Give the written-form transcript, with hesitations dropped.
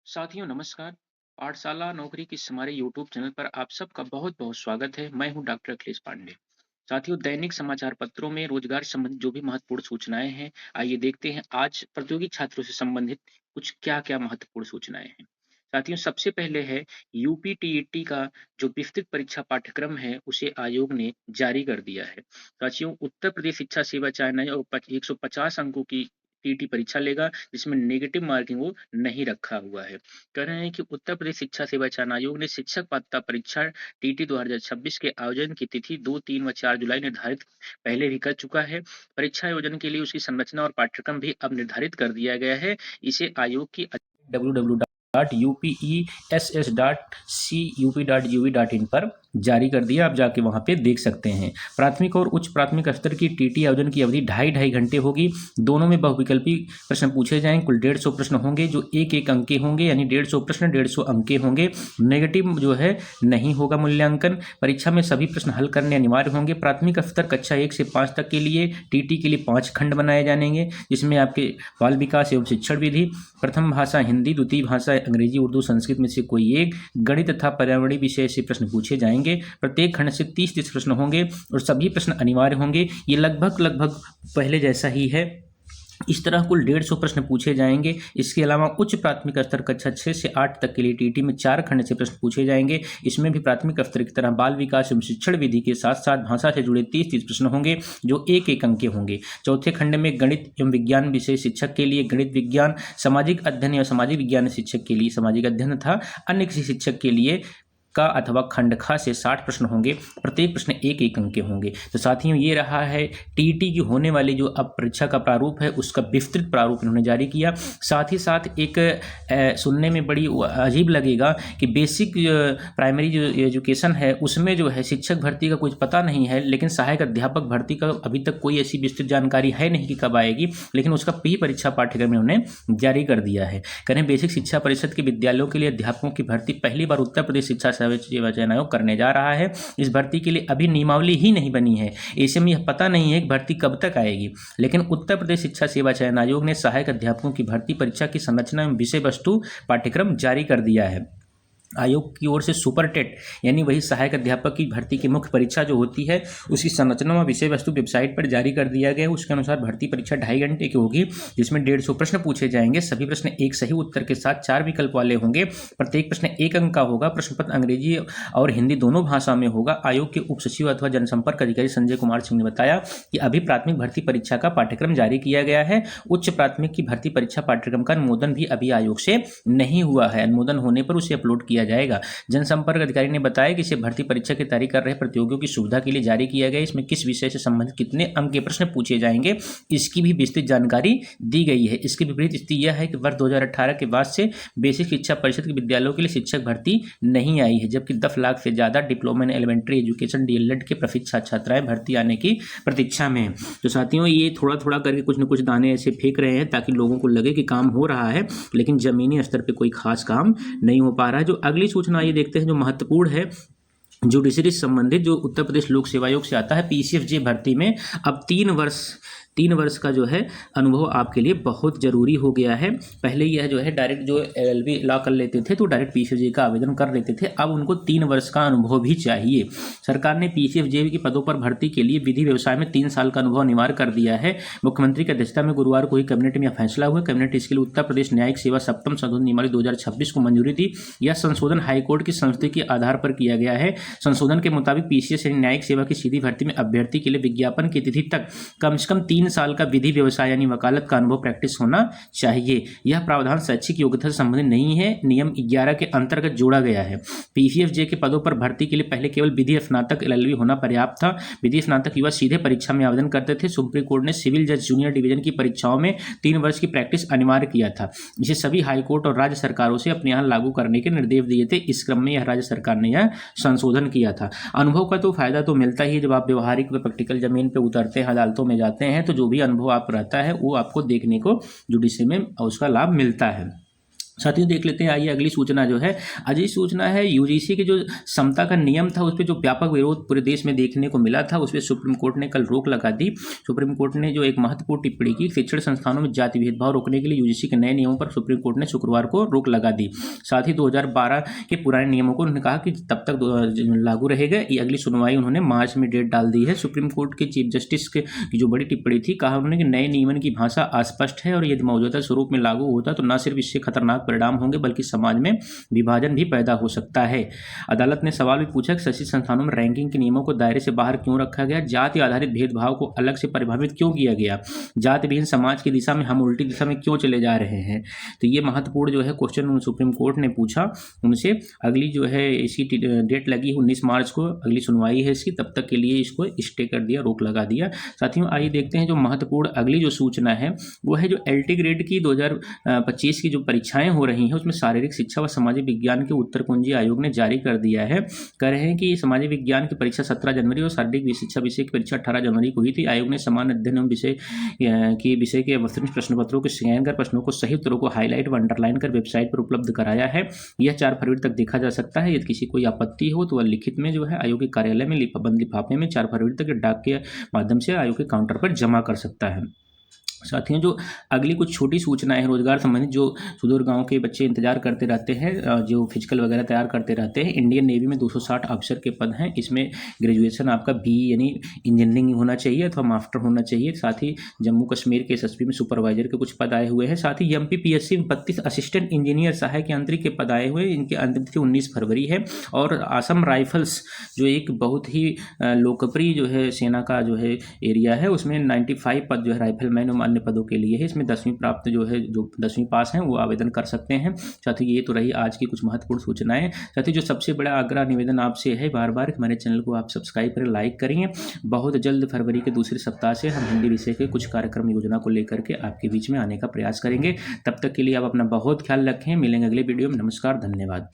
साथियों नमस्कार। पाठशाला नौकरी के इस हमारे यूट्यूब चैनल पर आप सबका बहुत-बहुत स्वागत है। मैं हूं डॉक्टर अखिलेश पांडे। साथियों दैनिक समाचार पत्रों में रोजगार संबंधित जो भी महत्वपूर्ण सूचनाएँ हैं, आइए देखते हैं आज प्रतियोगी छात्रों से संबंधित कुछ क्या-क्या महत्वपूर्ण सूचनाएँ हैं। साथियों सबसे पहले है यूपी टीईटी का जो विस्तृत परीक्षा पाठ्यक्रम है, उसे आयोग ने जारी कर दिया है। साथियों उत्तर प्रदेश शिक्षा सेवा चयन आयोग 150 अंकों की टीईटी परीक्षा लेगा, जिसमें नेगेटिव मार्किंग वो नहीं रखा हुआ है। कह रहे हैं कि उत्तर प्रदेश शिक्षा सेवा चयन आयोग ने शिक्षक पात्रता परीक्षा टीटी 2026 के आयोजन की तिथि 2, 3 व 4 जुलाई निर्धारित पहले भी कर चुका है। परीक्षा आयोजन के लिए उसकी संरचना और पाठ्यक्रम भी अब निर्धारित कर दिया गया है। इसे आयोग की www.upess.cup.gov.in पर जारी कर दिया। आप जाके वहां पे देख सकते हैं। प्राथमिक और उच्च प्राथमिक स्तर की टीटी आयोजन की अवधि ढाई घंटे होगी। दोनों में बहुविकल्पी प्रश्न पूछे जाएंगे। कुल 150 प्रश्न होंगे जो एक अंक के होंगे, यानी 150 प्रश्न 150 अंक के होंगे। नेगेटिव जो है नहीं होगा मूल्यांकन। परीक्षा में सभी प्रश्न हल करने अनिवार्य होंगे। प्राथमिक स्तर कक्षा 1 से 5 तक के लिए टीटी के लिए 5 खंड बनाए जाएंगे, जिसमें आपके बाल विकास एवं शिक्षण विधि, प्रथम भाषा हिंदी, द्वितीय भाषा अंग्रेजी, उर्दू, संस्कृत में से कोई एक, गणित तथा पर्यावरणीय विषय से प्रश्न पूछे जाएंगे। प्रत्येक खंड से 30-30 प्रश्न होंगे और सभी प्रश्न अनिवार्य होंगे। ये लगभग पहले जैसा ही है। इस तरह कुल 150 प्रश्न पूछे जाएंगे। इसके अलावा उच्च प्राथमिक स्तर कक्षा 6 से 8 तक के लिए टीटी में 4 खंड से प्रश्न पूछे जाएंगे। इसमें भी प्राथमिक स्तर की तरह बाल विकास एवं शिक्षण विधि के साथ साथ भाषा से जुड़े 30-30 प्रश्न होंगे जो एक अंक के होंगे। चौथे खंड में गणित एवं विज्ञान विषय शिक्षक के लिए गणित विज्ञान, सामाजिक अध्ययन या सामाजिक विज्ञान शिक्षक के लिए सामाजिक अध्ययन तथा अन्य किसी शिक्षक के लिए का अथवा खंड ख से 60 प्रश्न होंगे। प्रत्येक प्रश्न एक अंक के होंगे। तो साथियों ये रहा है टीईटी की होने वाली जो अब परीक्षा का प्रारूप है, उसका विस्तृत प्रारूप इन्होंने जारी किया। साथ ही साथ एक सुनने में बड़ी अजीब लगेगा कि बेसिक प्राइमरी जो एजुकेशन है उसमें जो है शिक्षक भर्ती का कुछ पता नहीं है, लेकिन सहायक अध्यापक भर्ती का अभी तक कोई ऐसी विस्तृत जानकारी है नहीं कि कब आएगी, लेकिन उसका प्री परीक्षा पाठ्यक्रम इन्होंने जारी कर दिया है। करें बेसिक शिक्षा परिषद के विद्यालयों के लिए अध्यापकों की भर्ती पहली बार उत्तर प्रदेश शिक्षा सेवा चयन आयोग करने जा रहा है। इस भर्ती के लिए अभी नियमावली ही नहीं बनी है। ऐसे में यह पता नहीं है कि भर्ती कब तक आएगी, लेकिन उत्तर प्रदेश शिक्षा सेवा चयन आयोग ने सहायक अध्यापकों की भर्ती परीक्षा की संरचना एवं विषय वस्तु पाठ्यक्रम जारी कर दिया है। आयोग की ओर से सुपर टेट यानी वही सहायक अध्यापक की भर्ती की मुख्य परीक्षा जो होती है उसकी संरचना व विषय वस्तु वेबसाइट पर जारी कर दिया गया है। उसके अनुसार भर्ती परीक्षा 2.5 घंटे की होगी, जिसमें 150 प्रश्न पूछे जाएंगे। सभी प्रश्न एक सही उत्तर के साथ 4 विकल्प वाले होंगे। प्रत्येक प्रश्न 1 अंक का होगा। प्रश्न पत्र अंग्रेजी और हिंदी दोनों भाषा में होगा। आयोग के उप सचिव अथवा जनसंपर्क अधिकारी संजय कुमार सिंह ने बताया कि अभी प्राथमिक भर्ती परीक्षा का पाठ्यक्रम जारी किया गया है। उच्च प्राथमिक की भर्ती परीक्षा पाठ्यक्रम का अनुमोदन भी अभी आयोग से नहीं हुआ है। अनुमोदन होने पर उसे अपलोड किया जाएगा। जनसंपर्क अधिकारी ने बताया कि इसे भर्ती परीक्षा की तैयारी कर रहे प्रतियोगियों की सुविधा के लिए जारी किया गया। इसमें किस विषय से संबंधित कितने अंक के प्रश्न पूछे जाएंगे, इसकी भी विस्तृत जानकारी दी गई है। इसकी विपरीत स्थिति यह है कि वर्ष 2018 के बाद से बेसिक शिक्षा परिषद के विद्यालयों के लिए शिक्षक भर्ती नहीं आई है, जबकि 10 लाख से ज्यादा diploma in elementary education DElEd के प्रशिक्षित छात्राएं भर्ती आने की प्रतीक्षा में हैं। तो साथियों ये थोड़ा करके कुछ न कुछ दाने ऐसे फेंक रहे हैं ताकि लोगों को लगे कि काम हो रहा है, लेकिन जमीनी स्तर पर कोई खास काम नहीं हो पा रहा है। जो अगली सूचना ये देखते हैं जो महत्वपूर्ण है, जुडिशरी से संबंधित जो उत्तर प्रदेश लोक सेवा आयोग से आता है। पीसीएफजे भर्ती में अब 3 वर्ष का जो है अनुभव आपके लिए बहुत जरूरी हो गया है। पहले यह जो है डायरेक्ट जो एलएलबी लॉ कर लेते थे तो डायरेक्ट पीसीएफजे का आवेदन कर लेते थे। अब उनको 3 वर्ष का अनुभव भी चाहिए। सरकार ने पीसीएफजे के पदों पर भर्ती के लिए विधि व्यवसाय में 3 साल का अनुभव अनिवार्य कर दिया है। मुख्यमंत्री की अध्यक्षता में गुरुवार को ही कैबिनेट में यह फैसला हुआ। कैबिनेट इसके लिए उत्तर प्रदेश न्यायिक सेवा सप्तम संशोधन नियमावली 2026 को मंजूरी दी। यह संशोधन हाईकोर्ट की संस्तुति के आधार पर किया गया है। संशोधन के मुताबिक पीसीएस यानी न्यायिक सेवा की सीधी भर्ती में अभ्यर्थी के लिए विज्ञापन की तिथि तक कम से कम 3 साल का विधि व्यवसाय यानी वकालत का अनुभव प्रैक्टिस होना चाहिए। यह प्रावधान शैक्षिक योग्यता से संबंधित नहीं है, नियम 11 के अंतर्गत जोड़ा गया है। पीसीएफजे के पदों पर भर्ती के लिए पहले केवल विधि स्नातक एलएलबी होना पर्याप्त था। विधि स्नातक युवा सीधे परीक्षा में आवेदन करते थे। सुप्रीम कोर्ट ने सिविल जज जूनियर डिवीजन की परीक्षाओं में 3 वर्ष की प्रैक्टिस अनिवार्य किया था। इसे सभी हाईकोर्ट और राज्य सरकारों से अपने यहाँ लागू करने के निर्देश दिए थे। इस क्रम में यह राज्य सरकार ने यह संशोधन किया था। अनुभव का तो फायदा तो मिलता ही है। जब आप व्यवहारिक व प्रैक्टिकल जमीन पे उतरते हैं, अदालतों में जाते हैं, तो जो भी अनुभव आप रहता है वो आपको देखने को जुडिशरी में उसका लाभ मिलता है। साथियों देख लेते हैं, आइए अगली सूचना जो है, अगली सूचना है यूजीसी के जो समता का नियम था उस पर जो व्यापक विरोध पूरे देश में देखने को मिला था, उस पर सुप्रीम कोर्ट ने कल रोक लगा दी। सुप्रीम कोर्ट ने जो एक महत्वपूर्ण टिप्पणी की, शिक्षण संस्थानों में जाति भेदभाव रोकने के लिए यूजीसी के नए नियमों पर सुप्रीम कोर्ट ने शुक्रवार को रोक लगा दी। साथ ही 2012 के पुराने नियमों को उन्होंने कहा कि तब तक लागू रहेगा। ये अगली सुनवाई उन्होंने मार्च में डेट डाल दी है। सुप्रीम कोर्ट के चीफ जस्टिस की जो बड़ी टिप्पणी थी, कहा उन्होंने कि नए नियमन की भाषा अस्पष्ट है और यदि मौजूदा स्वरूप में लागू होता तो न सिर्फ इससे खतरनाक परिणाम होंगे बल्कि समाज में विभाजन भी पैदा हो सकता है। अदालत ने सवाल भी पूछा कि शैक्षिक संस्थानों में रैंकिंग के नियमों को दायरे से बाहर क्यों रखा गया, जाति आधारित भेदभाव को अलग से परिभाषित क्यों किया गया, जाति विहीन समाज की दिशा में हम उल्टी दिशा में क्यों चले जा रहे हैं। तो ये महत्वपूर्ण जो है क्वेश्चन सुप्रीम कोर्ट ने पूछा उनसे। अगली जो है इसकी डेट लगी 19 मार्च को, अगली सुनवाई है इसकी, तब तक के लिए इसको स्टे कर दिया, रोक लगा दिया। साथियों आइए देखते हैं जो महत्वपूर्ण अगली जो सूचना है वो है जो एलटी ग्रेड की 2025 की जो परीक्षाएं हो रही हैं उसमें शारीरिक शिक्षा व सामाजिक विज्ञान के उत्तर कुंजी आयोग ने जारी कर दिया है। कह रहे हैं कि सामाजिक विज्ञान की परीक्षा 17 जनवरी और शारीरिक शिक्षा विषय की परीक्षा 18 जनवरी को हुई थी। आयोग ने समान अध्ययन एवं विषय के अवतरित प्रश्न पत्रों को स्कैन कर प्रश्नों को सही उत्तरों को हाईलाइट व अंडरलाइन कर वेबसाइट पर उपलब्ध कराया है। यह 4 फरवरी तक देखा जा सकता है। यदि किसी कोई आपत्ति हो तो वह लिखित में जो है आयोग के कार्यालय में बंद लिफाफे में 4 फरवरी तक डाक के माध्यम से आयोग के काउंटर पर जमा कर सकता है। साथियों जो अगली कुछ छोटी सूचनाएं हैं रोजगार संबंधित, जो सुदूर गांव के बच्चे इंतजार करते रहते हैं, जो फिजिकल वगैरह तैयार करते रहते हैं। इंडियन नेवी में 260 अफसर के पद हैं। इसमें ग्रेजुएशन आपका बीई यानी इंजीनियरिंग होना चाहिए अथवा मास्टर होना चाहिए। साथ ही जम्मू कश्मीर के एसएसपी में सुपरवाइजर के कुछ पद आए हुए हैं। साथ ही एमपीपीएससी में 32 असिस्टेंट इंजीनियर सहायक यांत्रिक के पद आए हुए हैं। इनकी अंतिम तिथि 19 फरवरी है। और असम राइफल्स जो एक बहुत ही लोकप्रिय जो है सेना का जो है एरिया है, उसमें 95 पद जो है राइफलमैन अन्य पदों के लिए है। इसमें 10वीं प्राप्त जो है, जो 10वीं पास हैं वो आवेदन कर सकते हैं। साथ ही ये तो रही आज की कुछ महत्वपूर्ण सूचनाएं। साथ ही जो सबसे बड़ा आग्रह निवेदन आपसे है, बार बार हमारे चैनल को आप सब्सक्राइब करें, लाइक करिए। बहुत जल्द फरवरी के दूसरे सप्ताह से हम हिंदी विषय के कुछ कार्यक्रम योजना को लेकर के आपके बीच में आने का प्रयास करेंगे। तब तक के लिए आप अपना बहुत ख्याल रखें। मिलेंगे अगले वीडियो में। नमस्कार, धन्यवाद।